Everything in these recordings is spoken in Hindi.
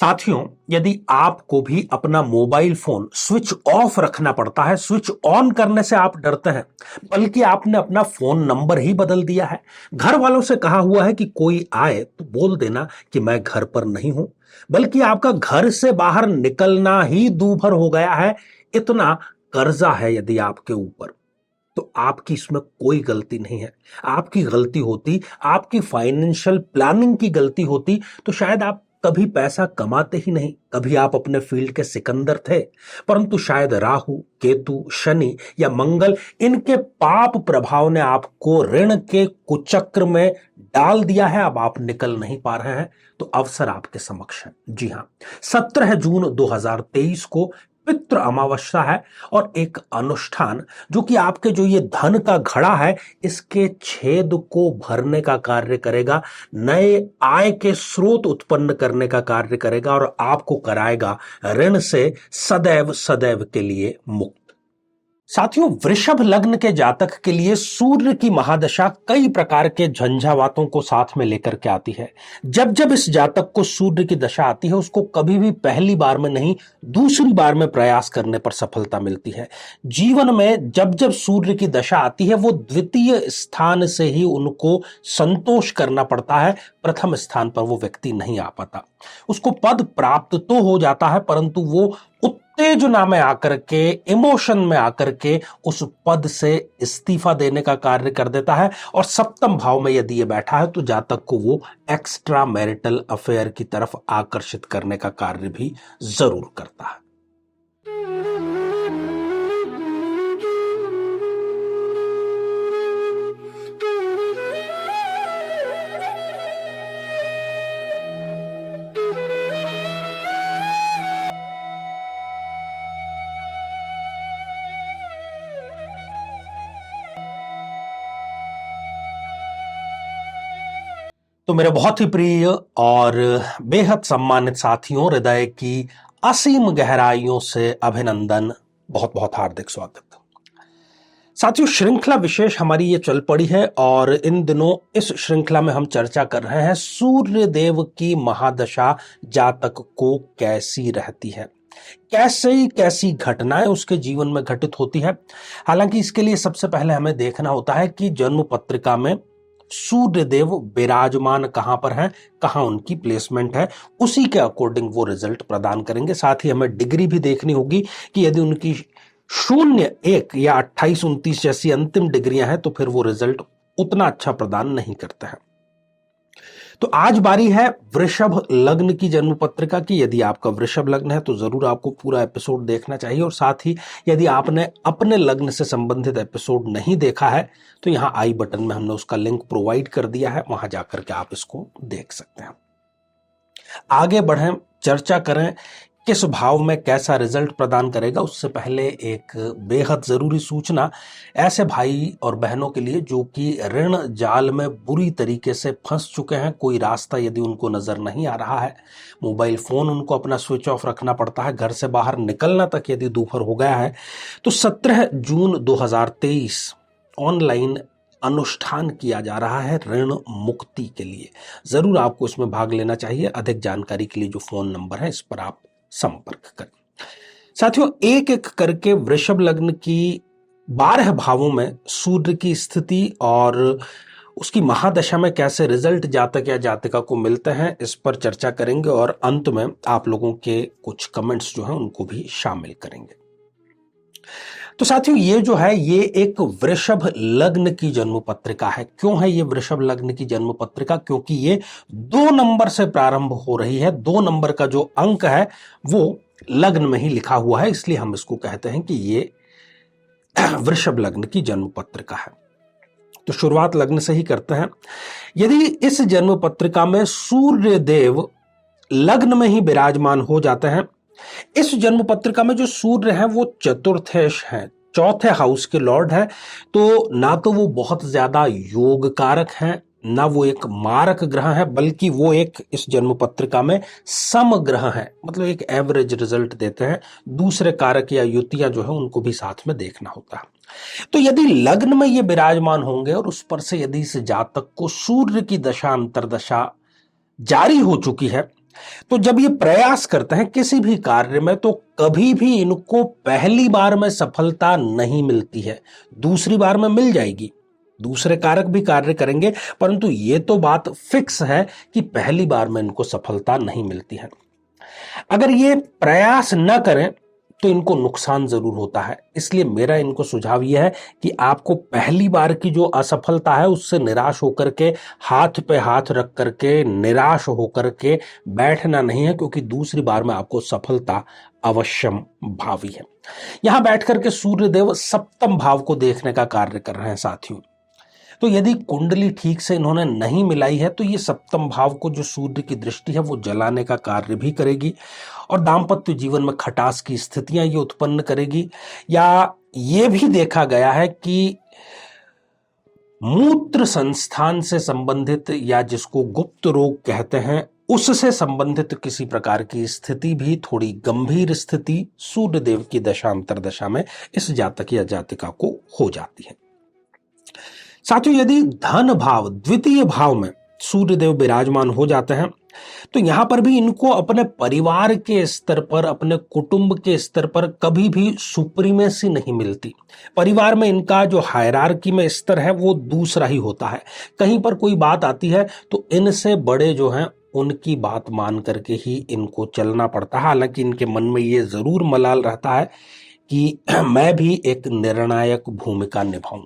साथियों, यदि आपको भी अपना मोबाइल फोन स्विच ऑफ रखना पड़ता है, स्विच ऑन करने से आप डरते हैं, बल्कि आपने अपना फोन नंबर ही बदल दिया है, घर वालों से कहा हुआ है कि कोई आए तो बोल देना कि मैं घर पर नहीं हूं, बल्कि आपका घर से बाहर निकलना ही दूभर हो गया है, इतना कर्जा है यदि आपके ऊपर, तो आपकी इसमें कोई गलती नहीं है। आपकी गलती होती, आपकी फाइनेंशियल प्लानिंग की गलती होती, तो शायद आप कभी पैसा कमाते ही नहीं, कभी आप अपने फील्ड के सिकंदर थे। परंतु शायद राहु, केतु, शनि या मंगल, इनके पाप प्रभाव ने आपको ऋण के कुचक्र में डाल दिया है। अब आप निकल नहीं पा रहे हैं, तो अवसर आपके समक्ष है। जी हां, 17 जून 2023 को पितृ अमावस्या है और एक अनुष्ठान जो कि आपके जो ये धन का घड़ा है, इसके छेद को भरने का कार्य करेगा, नए आय के स्रोत उत्पन्न करने का कार्य करेगा और आपको कराएगा ऋण से सदैव सदैव के लिए मुक्त। साथियों, वृषभ लग्न के जातक के लिए सूर्य की महादशा कई प्रकार के झंझावातों को साथ में लेकर के आती है। जब जब इस जातक को सूर्य की दशा आती है, उसको कभी भी पहली बार में नहीं, दूसरी बार में प्रयास करने पर सफलता मिलती है। जीवन में जब जब सूर्य की दशा आती है, वो द्वितीय स्थान से ही उनको संतोष करना पड़ता है, प्रथम स्थान पर वो व्यक्ति नहीं आ पाता। उसको पद प्राप्त तो हो जाता है, परंतु वो उत्तेजना में आकर के, इमोशन में आकर के उस पद से इस्तीफा देने का कार्य कर देता है। और सप्तम भाव में यदि ये बैठा है, तो जातक को वो एक्स्ट्रा मैरिटल अफेयर की तरफ आकर्षित करने का कार्य भी जरूर करता है। तो मेरे बहुत ही प्रिय और बेहद सम्मानित साथियों, हृदय की असीम गहराइयों से अभिनंदन, बहुत बहुत हार्दिक स्वागत। साथियों, श्रृंखला विशेष हमारी ये चल पड़ी है और इन दिनों इस श्रृंखला में हम चर्चा कर रहे हैं सूर्य देव की महादशा जातक को कैसी रहती है, कैसी कैसी घटनाएं उसके जीवन में घटित होती है। हालांकि इसके लिए सबसे पहले हमें देखना होता है कि जन्म पत्रिका में सूर्य देव विराजमान कहां पर हैं, कहां उनकी प्लेसमेंट है, उसी के अकॉर्डिंग वो रिजल्ट प्रदान करेंगे। साथ ही हमें डिग्री भी देखनी होगी कि यदि उनकी 0, 1 या 28, 29 जैसी अंतिम डिग्रियां हैं, तो फिर वो रिजल्ट उतना अच्छा प्रदान नहीं करते हैं। तो आज बारी है वृषभ लग्न की जन्म पत्रिका की। यदि आपका वृषभ लग्न है तो जरूर आपको पूरा एपिसोड देखना चाहिए, और साथ ही यदि आपने अपने लग्न से संबंधित एपिसोड नहीं देखा है तो यहां आई बटन में हमने उसका लिंक प्रोवाइड कर दिया है, वहां जाकर के आप इसको देख सकते हैं। आगे बढ़ें, चर्चा करें किस भाव में कैसा रिजल्ट प्रदान करेगा। उससे पहले एक बेहद जरूरी सूचना ऐसे भाई और बहनों के लिए जो कि ऋण जाल में बुरी तरीके से फंस चुके हैं, कोई रास्ता यदि उनको नजर नहीं आ रहा है, मोबाइल फोन उनको अपना स्विच ऑफ रखना पड़ता है, घर से बाहर निकलना तक यदि दोपहर हो गया है, तो 17 जून 2023 ऑनलाइन अनुष्ठान किया जा रहा है ऋण मुक्ति के लिए। जरूर आपको इसमें भाग लेना चाहिए। अधिक जानकारी के लिए जो फोन नंबर है इस पर आप संपर्क करें। साथियों, एक एक करके वृषभ लग्न की 12 भावों में सूर्य की स्थिति और उसकी महादशा में कैसे रिजल्ट जातक या जातिका को मिलते हैं, इस पर चर्चा करेंगे और अंत में आप लोगों के कुछ कमेंट्स जो हैं उनको भी शामिल करेंगे। तो साथियों, ये जो है ये एक वृषभ लग्न की जन्म पत्रिका है। क्यों है ये वृषभ लग्न की जन्म पत्रिका? क्योंकि ये 2 नंबर से प्रारंभ हो रही है। 2 नंबर का जो अंक है वो लग्न में ही लिखा हुआ है, इसलिए हम इसको कहते हैं कि ये वृषभ लग्न की जन्म पत्रिका है। तो शुरुआत लग्न से ही करते हैं। यदि इस जन्म पत्रिका में सूर्य देव लग्न में ही विराजमान हो जाते हैं, इस जन्म पत्रिका में जो सूर्य है वो चतुर्थेश है, चौथे हाउस के लॉर्ड है, तो ना तो वो बहुत ज्यादा योग कारक है, ना वो एक मारक ग्रह है, बल्कि वो एक इस जन्म पत्रिका में सम ग्रह है, मतलब एक एवरेज रिजल्ट देते हैं। दूसरे कारक या युतियां जो है उनको भी साथ में देखना होता है। तो यदि लग्न में ये विराजमान होंगे और उस पर से यदि इस जातक को सूर्य की दशा अंतरदशा जारी हो चुकी है, तो जब ये प्रयास करते हैं किसी भी कार्य में, तो कभी भी इनको पहली बार में सफलता नहीं मिलती है, दूसरी बार में मिल जाएगी, दूसरे कारक भी कार्य करेंगे, परंतु ये तो बात फिक्स है कि पहली बार में इनको सफलता नहीं मिलती है। अगर ये प्रयास न करें तो इनको नुकसान जरूर होता है। इसलिए मेरा इनको सुझाव यह है कि आपको पहली बार की जो असफलता है उससे निराश होकर के, हाथ पे हाथ रख करके निराश होकर के बैठना नहीं है, क्योंकि दूसरी बार में आपको सफलता अवश्यम भावी है। यहां बैठ करके सूर्यदेव सप्तम भाव को देखने का कार्य कर रहे हैं साथियों। तो यदि कुंडली ठीक से इन्होंने नहीं मिलाई है तो ये सप्तम भाव को जो सूर्य की दृष्टि है वो जलाने का कार्य भी करेगी, और दाम्पत्य जीवन में खटास की स्थितियां ये उत्पन्न करेगी। या ये भी देखा गया है कि मूत्र संस्थान से संबंधित, या जिसको गुप्त रोग कहते हैं, उससे संबंधित किसी प्रकार की स्थिति भी, थोड़ी गंभीर स्थिति सूर्यदेव की दशांतर दशा में इस जातक या जातिका को हो जाती है। साथियों, यदि धन भाव द्वितीय भाव में सूर्यदेव विराजमान हो जाते हैं तो यहां पर भी इनको अपने परिवार के स्तर पर, अपने कुटुंब के स्तर पर कभी भी सुप्रीमेसी नहीं मिलती। परिवार में इनका जो हायरार्की में स्तर है वो दूसरा ही होता है। कहीं पर कोई बात आती है तो इनसे बड़े जो हैं उनकी बात मान करके ही इनको चलना पड़ता है। हालांकि इनके मन में ये जरूर मलाल रहता है कि मैं भी एक निर्णायक भूमिका निभाऊं।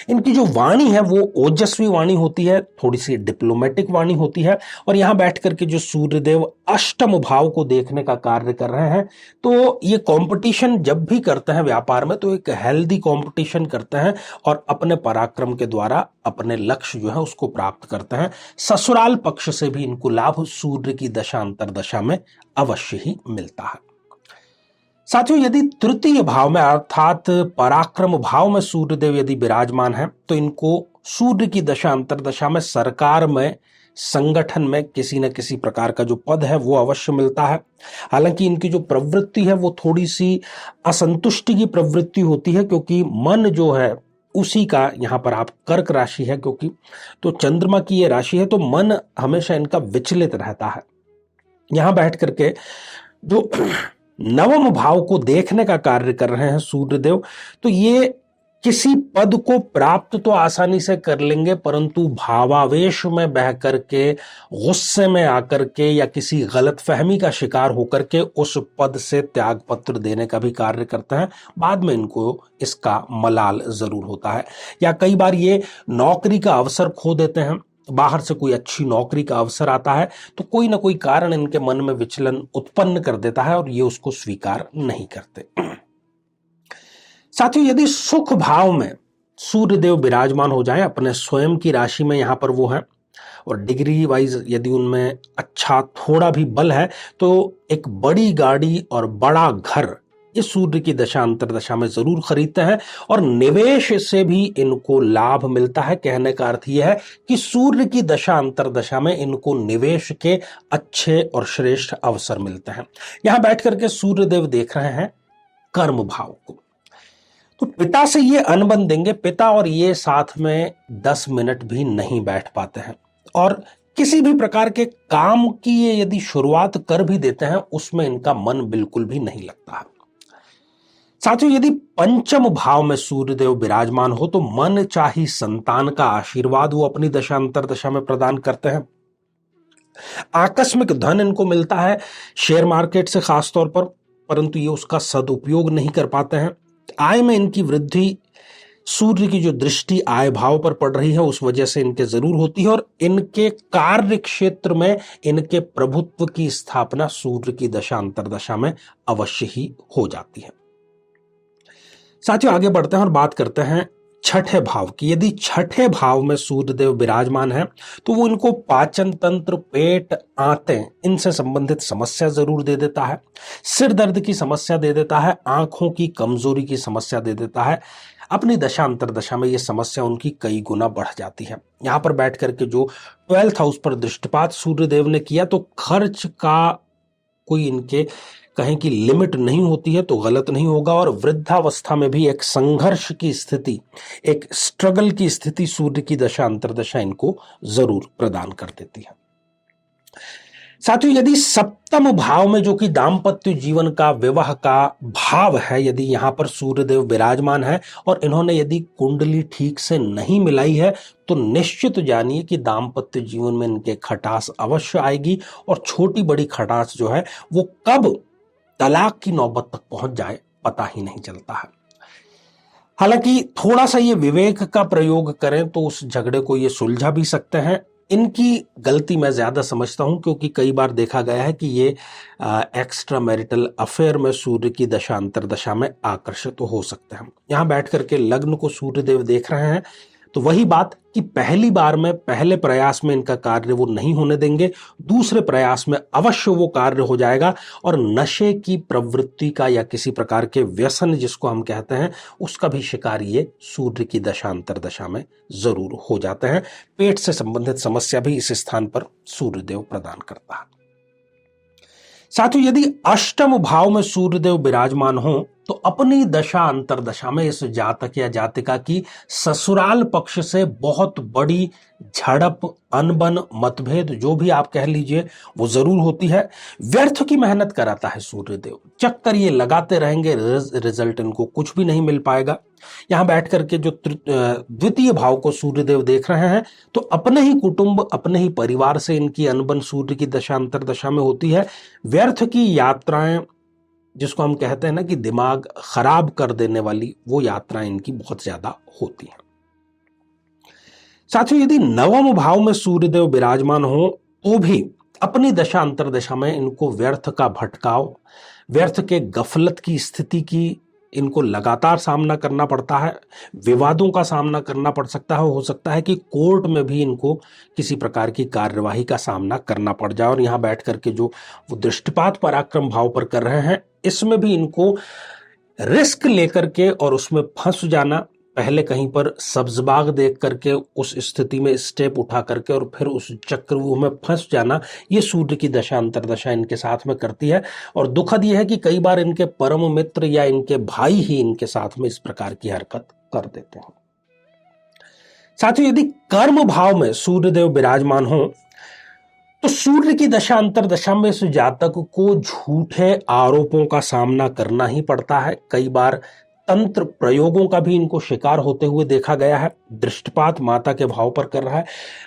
इनकी जो वाणी है वो ओजस्वी वाणी होती है, थोड़ी सी डिप्लोमेटिक वाणी होती है। और यहां बैठ करके जो सूर्यदेव अष्टम भाव को देखने का कार्य कर रहे हैं, तो ये कंपटीशन जब भी करते हैं व्यापार में तो एक हेल्दी कंपटीशन करते हैं और अपने पराक्रम के द्वारा अपने लक्ष्य जो है उसको प्राप्त करते हैं। ससुराल पक्ष से भी इनको लाभ सूर्य की दशांतर दशा में अवश्य ही मिलता है। साथियों, यदि तृतीय भाव में अर्थात पराक्रम भाव में सूर्यदेव यदि विराजमान है तो इनको सूर्य की दशा अंतर दशा में सरकार में, संगठन में किसी न किसी प्रकार का जो पद है वो अवश्य मिलता है। हालांकि इनकी जो प्रवृत्ति है वो थोड़ी सी असंतुष्टि की प्रवृत्ति होती है, क्योंकि मन जो है उसी का, यहाँ पर आप कर्क राशि है क्योंकि, तो चंद्रमा की ये राशि है, तो मन हमेशा इनका विचलित रहता है। यहां बैठ करके जो नवम भाव को देखने का कार्य कर रहे हैं सूर्यदेव, तो ये किसी पद को प्राप्त तो आसानी से कर लेंगे, परंतु भावावेश में बह करके, गुस्से में आकर के, या किसी गलतफहमी का शिकार होकर के उस पद से त्याग पत्र देने का भी कार्य करते हैं। बाद में इनको इसका मलाल जरूर होता है, या कई बार ये नौकरी का अवसर खो देते हैं। बाहर से कोई अच्छी नौकरी का अवसर आता है तो कोई ना कोई कारण इनके मन में विचलन उत्पन्न कर देता है और ये उसको स्वीकार नहीं करते। साथियों, यदि सुख भाव में सूर्यदेव विराजमान हो जाएं अपने स्वयं की राशि में, यहां पर वो है, और डिग्री वाइज यदि उनमें अच्छा थोड़ा भी बल है, तो एक बड़ी गाड़ी और बड़ा घर ये सूर्य की दशा अंतर दशा में जरूर खरीदते हैं, और निवेश से भी इनको लाभ मिलता है। कहने का अर्थ यह है कि सूर्य की दशा अंतर दशा में इनको निवेश के अच्छे और श्रेष्ठ अवसर मिलते हैं। यहां बैठ करके सूर्यदेव देख रहे हैं कर्म भाव को, तो पिता से ये अनबन देंगे। पिता और ये साथ में 10 मिनट भी नहीं बैठ पाते हैं, और किसी भी प्रकार के काम की ये यदि शुरुआत कर भी देते हैं उसमें इनका मन बिल्कुल भी नहीं लगता है। साथियों, यदि पंचम भाव में सूर्यदेव विराजमान हो तो मन चाही संतान का आशीर्वाद वो अपनी दशा अंतर दशा में प्रदान करते हैं। आकस्मिक धन इनको मिलता है शेयर मार्केट से खास तौर पर, परंतु ये उसका सदुपयोग नहीं कर पाते हैं। आय में इनकी वृद्धि, सूर्य की जो दृष्टि आय भाव पर पड़ रही है उस वजह से इनके जरूर होती है, और इनके कार्य क्षेत्र में इनके प्रभुत्व की स्थापना सूर्य की दशा अंतर दशा में अवश्य ही हो जाती है। साथियों, आगे बढ़ते हैं और बात करते हैं छठे भाव की। यदि छठे भाव में सूर्यदेव विराजमान है तो वो इनको पाचन तंत्र, पेट, आंतें, इनसे संबंधित समस्या जरूर दे देता है। सिर दर्द की समस्या दे देता है, आंखों की कमजोरी की समस्या दे देता है। अपनी दशा अंतर दशा में ये समस्या उनकी कई गुना बढ़ जाती है। यहां पर बैठ करके जो 12th हाउस पर दृष्टिपात सूर्यदेव ने किया, तो खर्च का कोई इनके कहीं की लिमिट नहीं होती है तो गलत नहीं होगा, और वृद्धावस्था में भी एक संघर्ष की स्थिति, एक स्ट्रगल की स्थिति सूर्य की दशा अंतरदशा इनको जरूर प्रदान कर देती है। साथियों, यदि सप्तम भाव में जो कि दाम्पत्य जीवन का, विवाह का भाव है, यदि यहां पर सूर्यदेव विराजमान है और इन्होंने यदि कुंडली ठीक से नहीं मिलाई है, तो निश्चित जानिए कि दाम्पत्य जीवन में इनके खटास अवश्य आएगी और छोटी बड़ी खटास जो है वो कब तलाक की नौबत तक पहुंच जाए पता ही नहीं चलता है। हालांकि थोड़ा सा ये विवेक का प्रयोग करें तो उस झगड़े को ये सुलझा भी सकते हैं। इनकी गलती मैं ज्यादा समझता हूं, क्योंकि कई बार देखा गया है कि ये एक्स्ट्रा मैरिटल अफेयर में सूर्य की दशा अंतर दशा में आकर्षित हो सकते हैं। यहां बैठ करके लग्न को सूर्यदेव देख रहे हैं, तो वही बात कि पहली बार में, पहले प्रयास में इनका कार्य वो नहीं होने देंगे, दूसरे प्रयास में अवश्य वो कार्य हो जाएगा और नशे की प्रवृत्ति का या किसी प्रकार के व्यसन जिसको हम कहते हैं उसका भी शिकार ये सूर्य की दशा अंतर दशा में जरूर हो जाते हैं। पेट से संबंधित समस्या भी इस स्थान पर सूर्यदेव प्रदान करता है। साथियों, यदि अष्टम भाव में सूर्यदेव विराजमान हो तो अपनी दशा अंतर दशा में इस जातक या जातिका की ससुराल पक्ष से बहुत बड़ी झड़प, अनबन, मतभेद जो भी आप कह लीजिए वो जरूर होती है। व्यर्थ की मेहनत कराता है सूर्यदेव, चक्कर ये लगाते रहेंगे, रिजल्ट इनको कुछ भी नहीं मिल पाएगा। यहां बैठ करके जो द्वितीय भाव को सूर्यदेव देख रहे हैं, तो अपने ही कुटुंब, अपने ही परिवार से इनकी अनबन सूर्य की दशा अंतर दशा में होती है। व्यर्थ की यात्राएं, जिसको हम कहते हैं ना कि दिमाग खराब कर देने वाली, वो यात्राएं इनकी बहुत ज्यादा होती हैं। साथियों, यदि नवम भाव में सूर्यदेव विराजमान हो तो भी अपनी दशा अंतर दशा में इनको व्यर्थ का भटकाव, व्यर्थ के गफलत की स्थिति की इनको लगातार सामना करना पड़ता है। विवादों का सामना करना पड़ सकता है, हो सकता है कि कोर्ट में भी इनको किसी प्रकार की कार्यवाही का सामना करना पड़ जाए। और यहां बैठ करके जो वो दृष्टिपात पराक्रम भाव पर कर रहे हैं, इसमें भी इनको रिस्क लेकर के और उसमें फंस जाना, पहले कहीं पर सब्जबाग देख करके उस स्थिति में स्टेप उठा करके और फिर उस चक्रव्यूह में फंस जाना, ये सूर्य की दशा अंतर दशा इनके साथ में करती है। और दुखद यह है कि कई बार इनके परम मित्र या इनके भाई ही इनके साथ में इस प्रकार की हरकत कर देते हैं। साथियों, यदि कर्म भाव में सूर्यदेव विराजमान हो तो सूर्य की दशा अंतर दशा में इस जातक को झूठे आरोपों का सामना करना ही पड़ता है। कई बार तंत्र प्रयोगों का भी इनको शिकार होते हुए देखा गया है। दृष्टिपात माता के भाव पर कर रहा है,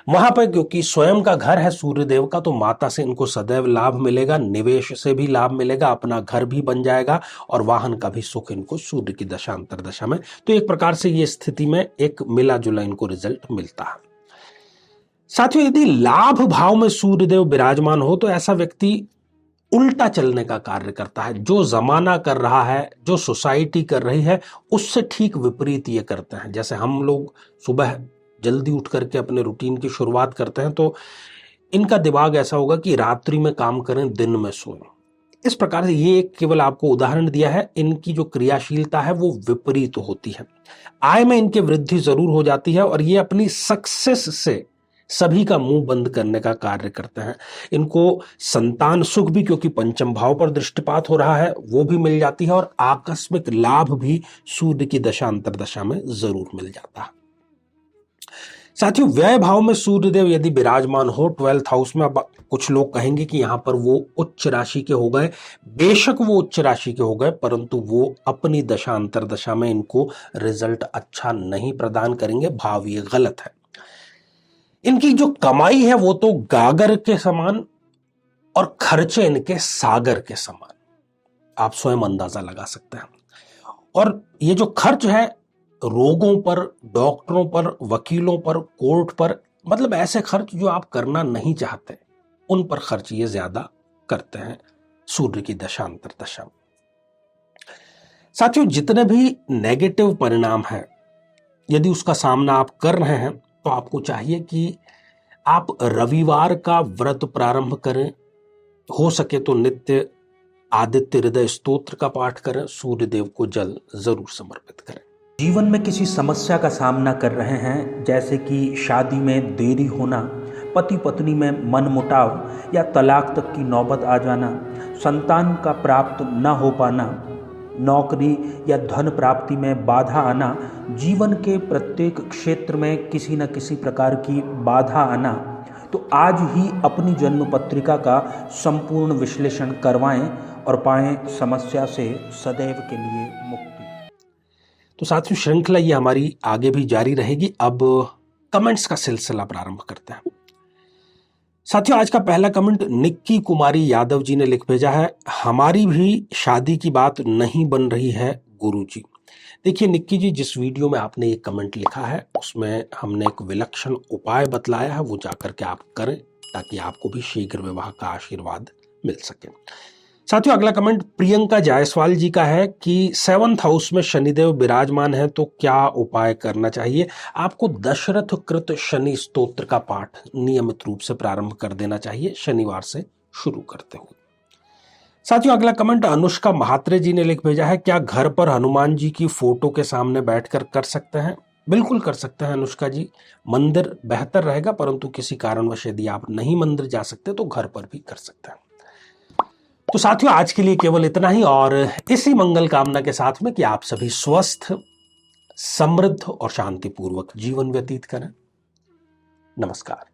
वहां पर क्योंकि स्वयं का घर है सूर्यदेव का, तो माता से इनको सदैव लाभ मिलेगा, निवेश से भी लाभ मिलेगा, अपना घर भी बन जाएगा और वाहन का भी सुख इनको सूर्य की दशा अंतर दशा में। तो एक प्रकार से ये स्थिति में एक मिला जुला इनको रिजल्ट मिलता है। साथियों, यदि लाभ भाव में सूर्यदेव विराजमान हो तो ऐसा व्यक्ति उल्टा चलने का कार्य करता है। जो जमाना कर रहा है, जो सोसाइटी कर रही है, उससे ठीक विपरीत ये करते हैं। जैसे हम लोग सुबह जल्दी उठ करके अपने रूटीन की शुरुआत करते हैं, तो इनका दिमाग ऐसा होगा कि रात्रि में काम करें, दिन में सोएं। इस प्रकार से ये केवल आपको उदाहरण दिया है, इनकी जो क्रियाशीलता है वो विपरीत होती है। आय में इनकी वृद्धि जरूर हो जाती है और ये अपनी सक्सेस से सभी का मुंह बंद करने का कार्य करते हैं। इनको संतान सुख भी, क्योंकि पंचम भाव पर दृष्टिपात हो रहा है, वो भी मिल जाती है और आकस्मिक लाभ भी सूर्य की दशा अंतर दशा में जरूर मिल जाता है। साथियों, व्यय भाव में सूर्यदेव यदि विराजमान हो 12th हाउस में, अब कुछ लोग कहेंगे कि यहां पर वो उच्च राशि के हो गए। बेशक वो उच्च राशि के हो गए, परंतु वो अपनी दशा अंतर दशा में इनको रिजल्ट अच्छा नहीं प्रदान करेंगे। भाव ये गलत है। इनकी जो कमाई है वो तो गागर के समान और खर्चे इनके सागर के समान, आप स्वयं अंदाजा लगा सकते हैं। और ये जो खर्च है रोगों पर, डॉक्टरों पर, वकीलों पर, कोर्ट पर, मतलब ऐसे खर्च जो आप करना नहीं चाहते, उन पर खर्च ये ज्यादा करते हैं सूर्य की दशा अंतर दशा में। साथियों, जितने भी नेगेटिव परिणाम हैं, यदि उसका सामना आप कर रहे हैं तो आपको चाहिए कि आप रविवार का व्रत प्रारंभ करें। हो सके तो नित्य आदित्य हृदय स्तोत्र का पाठ करें, सूर्यदेव को जल जरूर समर्पित करें। जीवन में किसी समस्या का सामना कर रहे हैं, जैसे कि शादी में देरी होना, पति पत्नी में मनमुटाव या तलाक तक की नौबत आ जाना, संतान का प्राप्त न हो पाना, नौकरी या धन प्राप्ति में बाधा आना, जीवन के प्रत्येक क्षेत्र में किसी न किसी प्रकार की बाधा आना, तो आज ही अपनी जन्म पत्रिका का संपूर्ण विश्लेषण करवाएं और पाएं समस्या से सदैव के लिए मुक्ति। तो साथियों, श्रृंखला ये हमारी आगे भी जारी रहेगी। अब कमेंट्स का सिलसिला प्रारंभ करते हैं। साथियों, आज का पहला कमेंट निक्की कुमारी यादव जी ने लिख भेजा है। हमारी भी शादी की बात नहीं बन रही है गुरुजी। देखिए निक्की जी, जिस वीडियो में आपने ये कमेंट लिखा है उसमें हमने एक विलक्षण उपाय बतलाया है, वो जाकर के आप करें ताकि आपको भी शीघ्र विवाह का आशीर्वाद मिल सके। साथियों, अगला कमेंट प्रियंका जायसवाल जी का है कि 7th हाउस में शनिदेव विराजमान है तो क्या उपाय करना चाहिए। आपको दशरथ कृत शनि स्तोत्र का पाठ नियमित रूप से प्रारंभ कर देना चाहिए, शनिवार से शुरू करते हुए। साथियों, अगला कमेंट अनुष्का महात्रे जी ने लिख भेजा है। क्या घर पर हनुमान जी की फोटो के सामने बैठकर कर सकते हैं? बिल्कुल कर सकते हैं अनुष्का जी। मंदिर बेहतर रहेगा, परंतु किसी कारणवश यदि आप नहीं मंदिर जा सकते तो घर पर भी कर सकते हैं। तो साथियों, आज के लिए केवल इतना ही, और इसी मंगल कामना के साथ में कि आप सभी स्वस्थ, समृद्ध और शांतिपूर्वक जीवन व्यतीत करें। नमस्कार।